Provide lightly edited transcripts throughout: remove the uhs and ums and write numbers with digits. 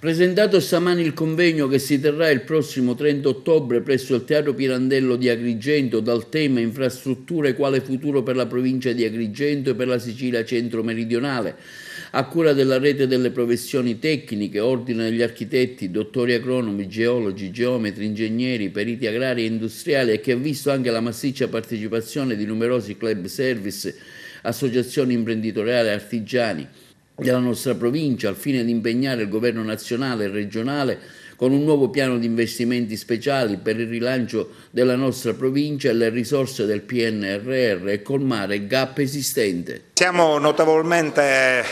Presentato stamani il convegno che si terrà il prossimo 30 ottobre presso il Teatro Pirandello di Agrigento dal tema Infrastrutture quale futuro per la provincia di Agrigento e per la Sicilia centro-meridionale, a cura della rete delle professioni tecniche, ordine degli architetti, dottori agronomi, geologi, geometri, ingegneri, periti agrari e industriali, e che ha visto anche la massiccia partecipazione di numerosi club service, associazioni imprenditoriali e artigiani della nostra provincia, al fine di impegnare il governo nazionale e regionale con un nuovo piano di investimenti speciali per il rilancio della nostra provincia e le risorse del PNRR e colmare il gap esistente. Siamo notevolmente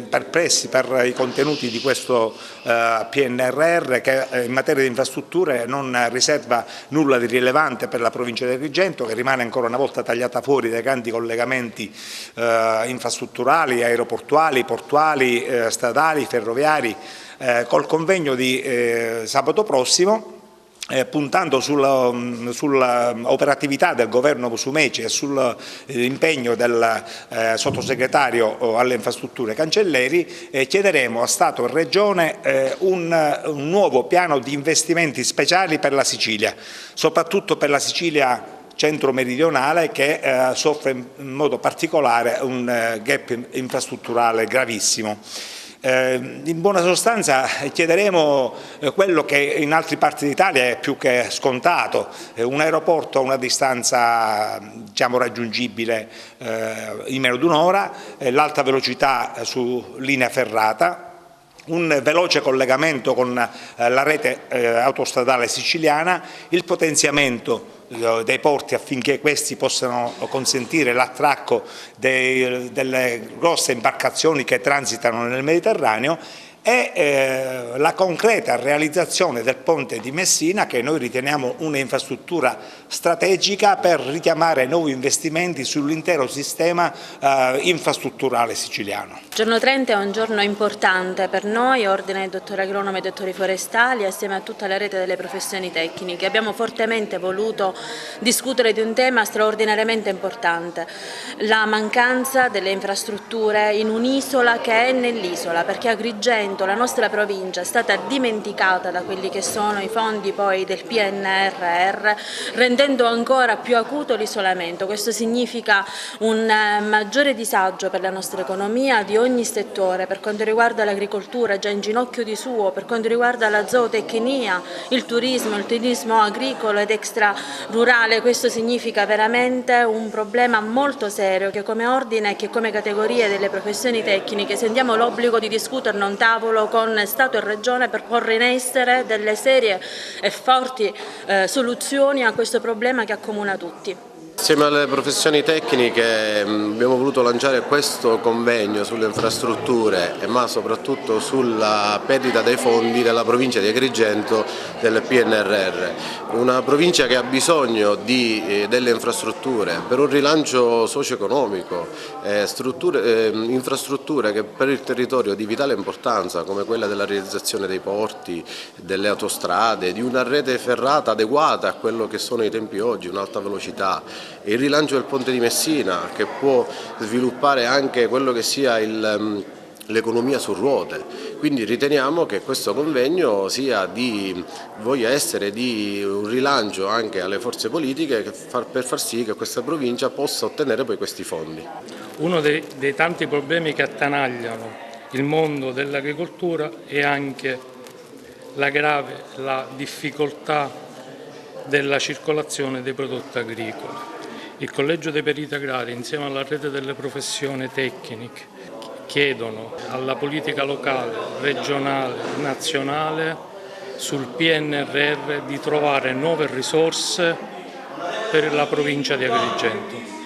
perplessi per i contenuti di questo PNRR che in materia di infrastrutture non riserva nulla di rilevante per la provincia di Agrigento, che rimane ancora una volta tagliata fuori dai grandi collegamenti infrastrutturali, aeroportuali, portuali, stradali, ferroviari. Col convegno di sabato prossimo, puntando sull'operatività del governo Musumeci e sull'impegno del sottosegretario alle infrastrutture Cancelleri, chiederemo a Stato e Regione un nuovo piano di investimenti speciali per la Sicilia, soprattutto per la Sicilia centro-meridionale, che soffre in modo particolare un gap infrastrutturale gravissimo. In buona sostanza chiederemo quello che in altre parti d'Italia è più che scontato, un aeroporto a una distanza raggiungibile in meno di un'ora, l'alta velocità su linea ferrata, un veloce collegamento con la rete autostradale siciliana, il potenziamento dei porti affinché questi possano consentire l'attracco delle grosse imbarcazioni che transitano nel Mediterraneo e la concreta realizzazione del ponte di Messina, che noi riteniamo un'infrastruttura strategica per richiamare nuovi investimenti sull'intero sistema infrastrutturale siciliano. Il giorno 30 è un giorno importante per noi, Ordine dei dottori agronomi e dottori forestali, assieme a tutta la rete delle professioni tecniche. Abbiamo fortemente voluto discutere di un tema straordinariamente importante, la mancanza delle infrastrutture in un'isola che è nell'isola, perché Agrigento, la nostra provincia, è stata dimenticata da quelli che sono i fondi poi del PNRR, rendendo ancora più acuto l'isolamento. Questo significa un maggiore disagio per la nostra economia di ogni settore, per quanto riguarda l'agricoltura già in ginocchio di suo, per quanto riguarda la zootecnia, il turismo agricolo ed extrarurale. Questo significa veramente un problema molto serio che come ordine e che come categorie delle professioni tecniche sentiamo l'obbligo di discuterne a un tavolo con Stato e Regione per porre in essere delle serie e forti soluzioni a questo problema che accomuna tutti. Insieme alle professioni tecniche abbiamo voluto lanciare questo convegno sulle infrastrutture, ma soprattutto sulla perdita dei fondi della provincia di Agrigento del PNRR. Una provincia che ha bisogno delle infrastrutture per un rilancio socio-economico, infrastrutture che per il territorio di vitale importanza, come quella della realizzazione dei porti, delle autostrade, di una rete ferrata adeguata a quello che sono i tempi oggi, un'alta velocità. Il rilancio del ponte di Messina, che può sviluppare anche quello che sia l'economia su ruote. Quindi riteniamo che questo convegno voglia essere di un rilancio anche alle forze politiche per far sì che questa provincia possa ottenere poi questi fondi. Uno dei tanti problemi che attanagliano il mondo dell'agricoltura è anche la difficoltà della circolazione dei prodotti agricoli. Il Collegio dei Periti Agrari, insieme alla rete delle professioni tecniche, chiedono alla politica locale, regionale, nazionale sul PNRR di trovare nuove risorse per la provincia di Agrigento.